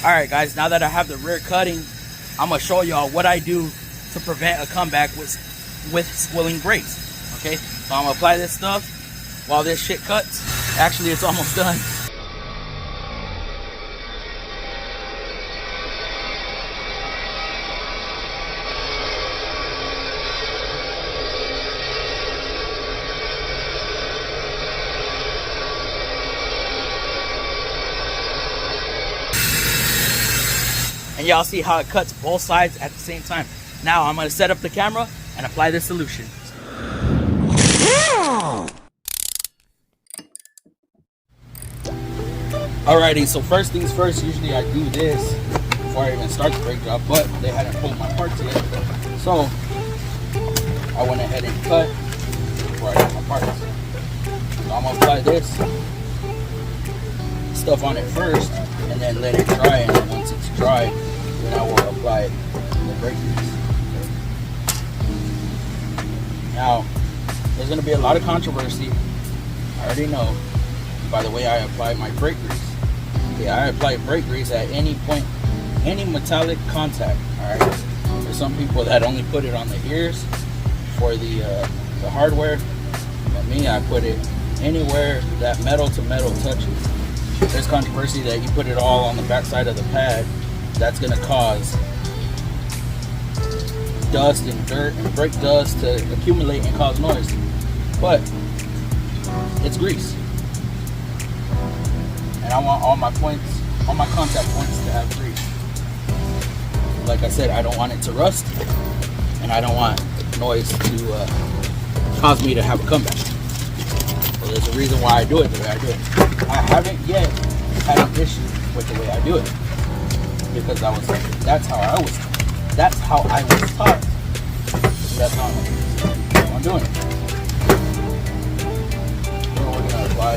Alright guys, now that I have the rear cutting, I'm going to show y'all what I do to prevent a comeback with squilling brakes. Okay, so I'm going to apply this stuff while this shit cuts. Actually, it's almost done. And y'all see how it cuts both sides at the same time. Now I'm going to set up the camera and apply the solution. Alrighty, so first things first, usually I do this before I even start the brake job, but they hadn't pulled my parts yet. So I went ahead and cut before I got my parts. So I'm going to apply this stuff on it first and then let it dry, and then once it's dry, then I will apply the brake grease. Now, there's going to be a lot of controversy, I already know, by the way I apply my brake grease. Okay, I apply brake grease at any point, any metallic contact. Alright, there's some people that only put it on the ears for the hardware, and me, I put it anywhere that metal to metal touches. There's controversy that you put it all on the back side of the pad. That's going to cause dust and dirt and brake dust to accumulate and cause noise, but it's grease, and I want all my points, all my contact points to have grease. Like I said, I don't want it to rust, and I don't want noise to cause me to have a comeback. So there's a reason why I do it the way I do it. I haven't yet had an issue with the way I do it, because that's how I was taught. That's how I'm doing it. So we're gonna apply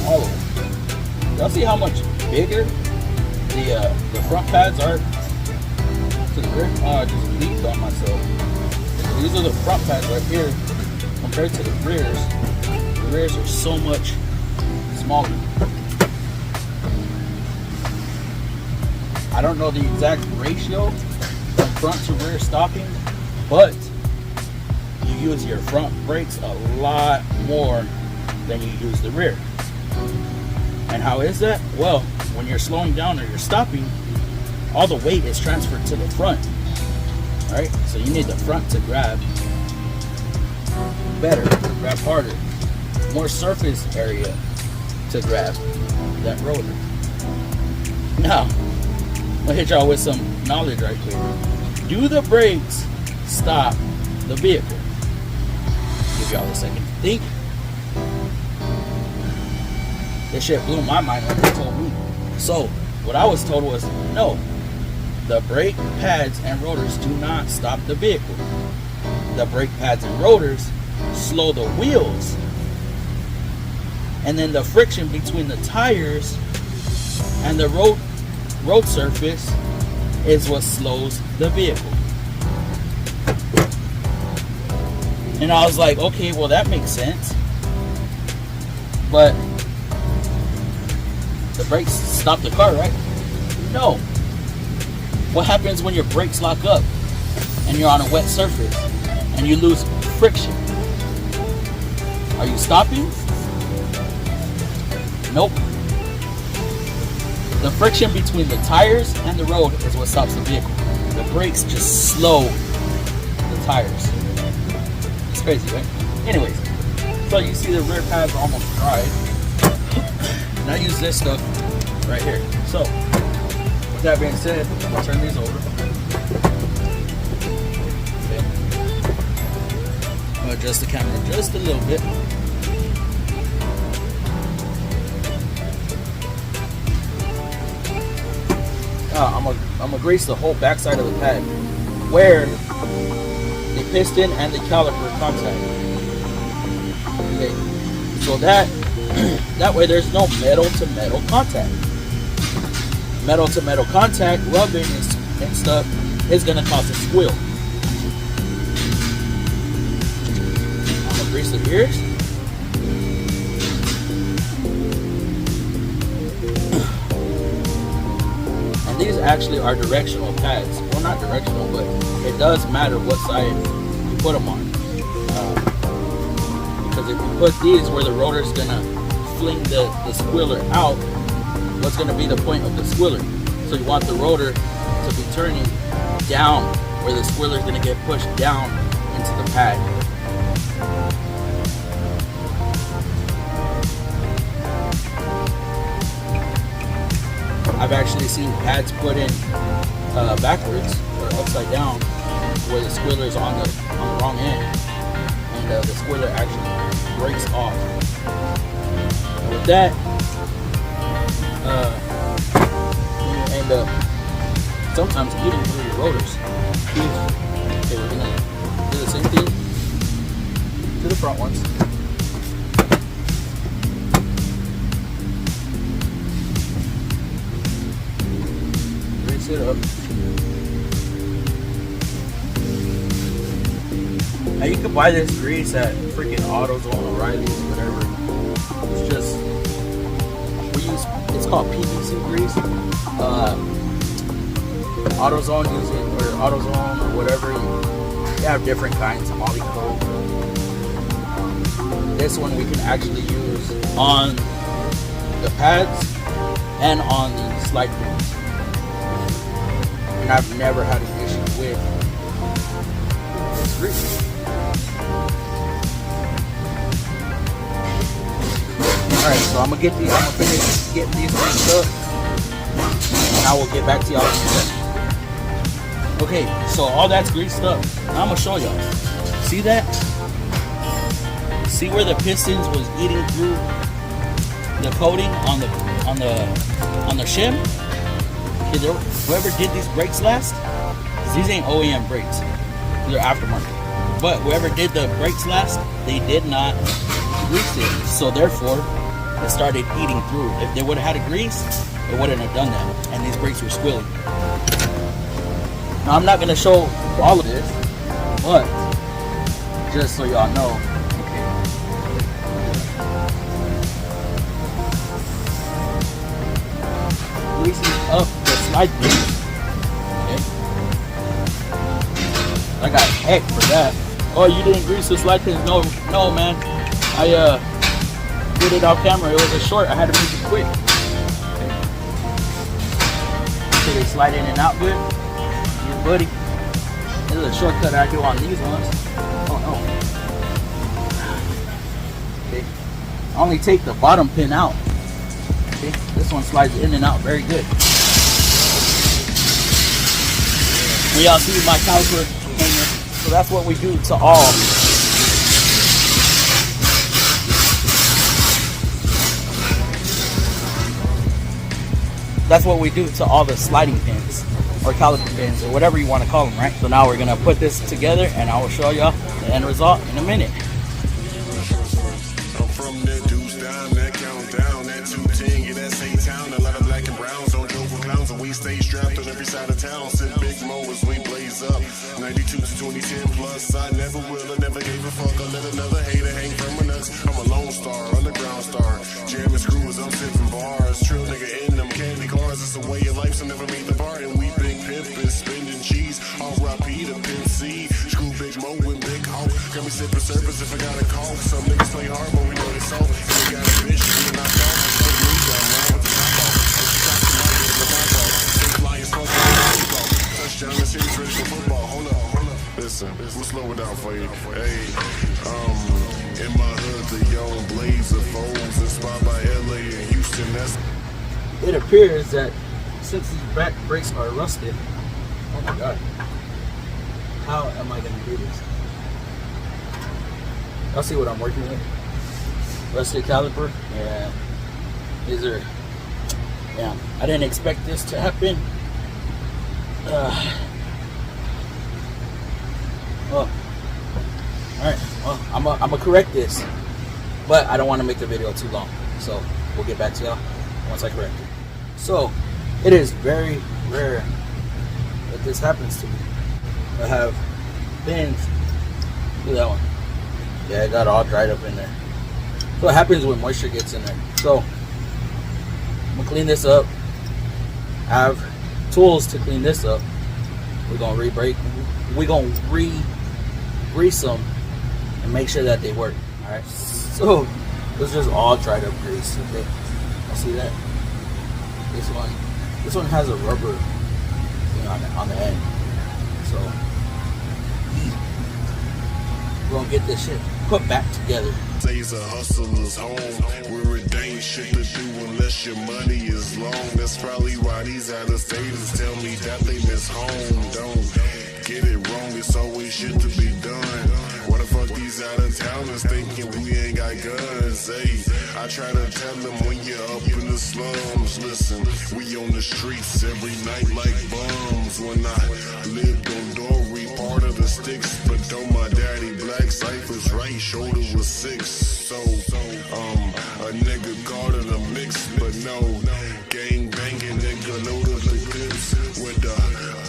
all of them. Y'all see how much bigger the front pads are to the rear? Oh, I just leaked on myself. These are the front pads right here compared to the rears. The rears are so much smaller. I don't know the exact ratio from front to rear stopping, but you use your front brakes a lot more than you use the rear. And how is that? Well, when you're slowing down or you're stopping, all the weight is transferred to the front. Alright, so you need the front to grab better, grab harder, more surface area to grab that rotor. Now, I'm gonna hit y'all with some knowledge right quick. Do the brakes stop the vehicle? Give y'all a second to think. This shit blew my mind when they told me. So, what I was told was, no, the brake pads and rotors do not stop the vehicle. The brake pads and rotors slow the wheels. And then the friction between the tires and the road surface is what slows the vehicle. And I was like, okay, well that makes sense, but the brakes stop the car, right? No. What happens when your brakes lock up and you're on a wet surface and you lose friction? Are you stopping? Nope. The friction between the tires and the road is what stops the vehicle. The brakes just slow the tires. It's crazy, right? Anyways, so you see the rear pads almost dried. And I use this stuff right here. So, with that being said, I'm going to turn these over. Okay. I'm going to adjust the camera just a little bit. I'm gonna grease the whole backside of the pad where the piston and the caliper contact. Okay, so that way there's no metal to metal contact. Metal to metal contact, rubbing and stuff is gonna cause a squeal. I'm gonna grease the ears. these actually are directional pads. Well, not directional, but it does matter what side you put them on. Because if you put these where the rotor is gonna fling the squealer out, what's gonna be the point of the squealer? So you want the rotor to be turning down, where the squealer is gonna get pushed down into the pad. I've actually seen pads put in backwards or upside down, where the squealer is on the wrong end, and the squealer actually breaks off. And with that, you end up sometimes eating through your rotors. Okay, we're gonna do the same thing to the front ones. It up. Now you can buy this grease at freaking AutoZone, O'Reilly's, whatever. It's just it's called PVC grease. AutoZone use it, or AutoZone or whatever. They have different kinds of Molykote. This one we can actually use on the pads and on the slide pins. And I've never had an issue with this grease. Alright, so I'm gonna finish getting these greased up, and I will get back to y'all in a second. Okay, so all that's greased up. Now I'm gonna show y'all. See that? See where the pistons was eating through the coating on the shim? Okay, whoever did these brakes last, these ain't OEM brakes, they're aftermarket. But whoever did the brakes last, they did not grease it, so therefore it started eating through. If they would have had a grease, it wouldn't have done that, and these brakes were squealing. Now I'm not gonna show all of this, but just so y'all know. Greasing up the slide pin. Okay. I got heck for that. Oh, you didn't grease the slide pins? No, man. I did it off camera. It was a short. I had to make it quick. Okay. So they slide in and out good. Yeah, buddy. This is a shortcut I do on these ones. Oh no. Okay. I only take the bottom pin out. Okay. This one slides in and out very good. When y'all see my caliper hanger, so that's what we do to all. That's what we do to all the sliding pins or caliper pins or whatever you want to call them, right? So now we're gonna put this together, and I will show y'all the end result in a minute. I'm from that deuce down, that countdown, that 210, yeah, that's A-Town. A lot of black and browns on Joker clowns, and we stay strapped on every side of town. Sit big mo as we blaze up. 92 to 2010 plus. I never will, I never gave a fuck. I let another hater hang from my nuts. I'm a lone star, underground star. Jamming screws, I'm sipping bars. Trill nigga in them candy cars. It's a way of life, so never meet the bar. And we big pimpin', spending cheese. R.I.P. to Pimp C. Screw Big Mo and Big Ho. Got me sipping surface if I got a call. Some niggas play hard, but we know they soft. If they got a bitch, we knock off. Take me down, round with the top off. Shot somebody in the pop off. They fly as fuck. Touchdown, the city's ready for football. Hold up. Listen, we'll slow it down for you. Hey, in my hood, the young blaze of foes inspired by LA and Houston. That's It appears that since these back brakes are rusted, oh my god, how am I gonna do this? I'll see what I'm working with. Rusted caliper, yeah. These are, yeah. I didn't expect this to happen. Well, alright, well, I'm gonna correct this, but I don't want to make the video too long, so we'll get back to y'all once I correct it. So, it is very rare that this happens to me. I have pins, look at that one, yeah, it got all dried up in there. So it happens when moisture gets in there. So, I'm gonna clean this up. I have tools to clean this up. We're gonna re-grease them and make sure that they work. All right. So let's just all try to grease. Okay. I see that. This one has a rubber thing on the end. So we're gonna get this shit put back together. Says a hustler's home where it ain't shit to do unless your money is long. That's probably why these out-of-staters tell me that they miss home. Don't get it wrong, it's always shit to be done. What the fuck these out-of-towners thinking we ain't got guns? Hey, I try to tell them when you're up in the slums. Listen, we on the streets every night like bums. When I lived on Dory, part of the sticks, but though my daddy black Cypher's right shoulder was 6. So, a nigga called it a mix, but no, gang banging nigga loaded the clips with the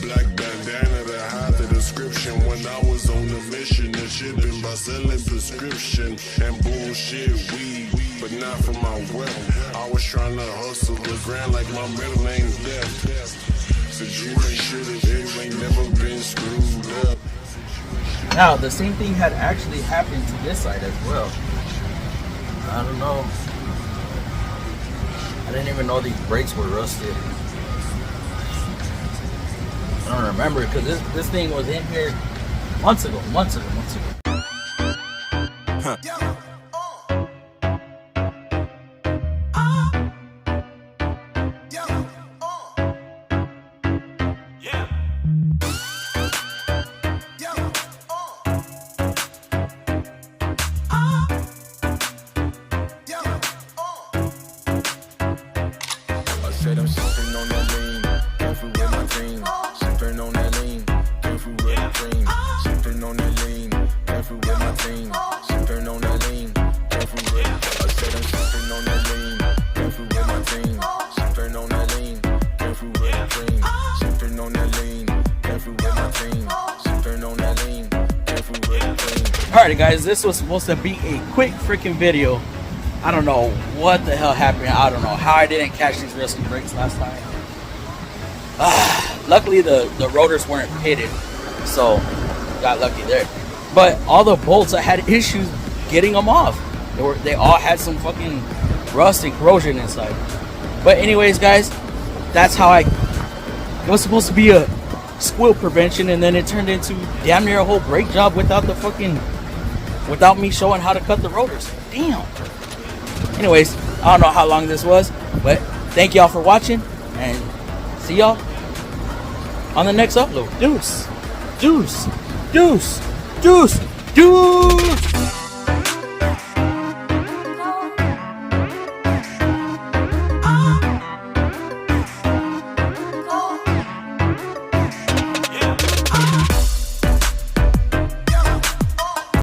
black bandana to hide the description. When I was on the mission to shipping by selling prescription and bullshit weed, but not from my wealth. I was trying to hustle the grand like my middle name's Death. So you ain't shit if you ain't never been screwed up. Now, the same thing had actually happened to this side as well. I don't know. I didn't even know these brakes were rusted. I don't remember because this thing was in here months ago. Huh. Said I'm sipping on that lean, careful with my team. Sipping on that lean, careful with the cream. Sipping on that lean, careful with my team. Sipping on that lean, careful with. I said I'm sipping on that lean, careful with my team. Sipping on that lean, careful with the cream. Sipping on that lean, careful with my team. Sipping on that lean, careful with the cream. Alright guys, this was supposed to be a quick freaking video. I don't know what the hell happened. I don't know how I didn't catch these rusty brakes last time. Luckily the rotors weren't pitted, so got lucky there. But all the bolts, I had issues getting them off. They all had some fucking rust and corrosion inside. But anyways guys, that's how it was supposed to be a squeal prevention, and then it turned into damn near a whole brake job without me showing how to cut the rotors. Damn. Anyways, I don't know how long this was, but thank y'all for watching, and see y'all on the next upload. Deuce.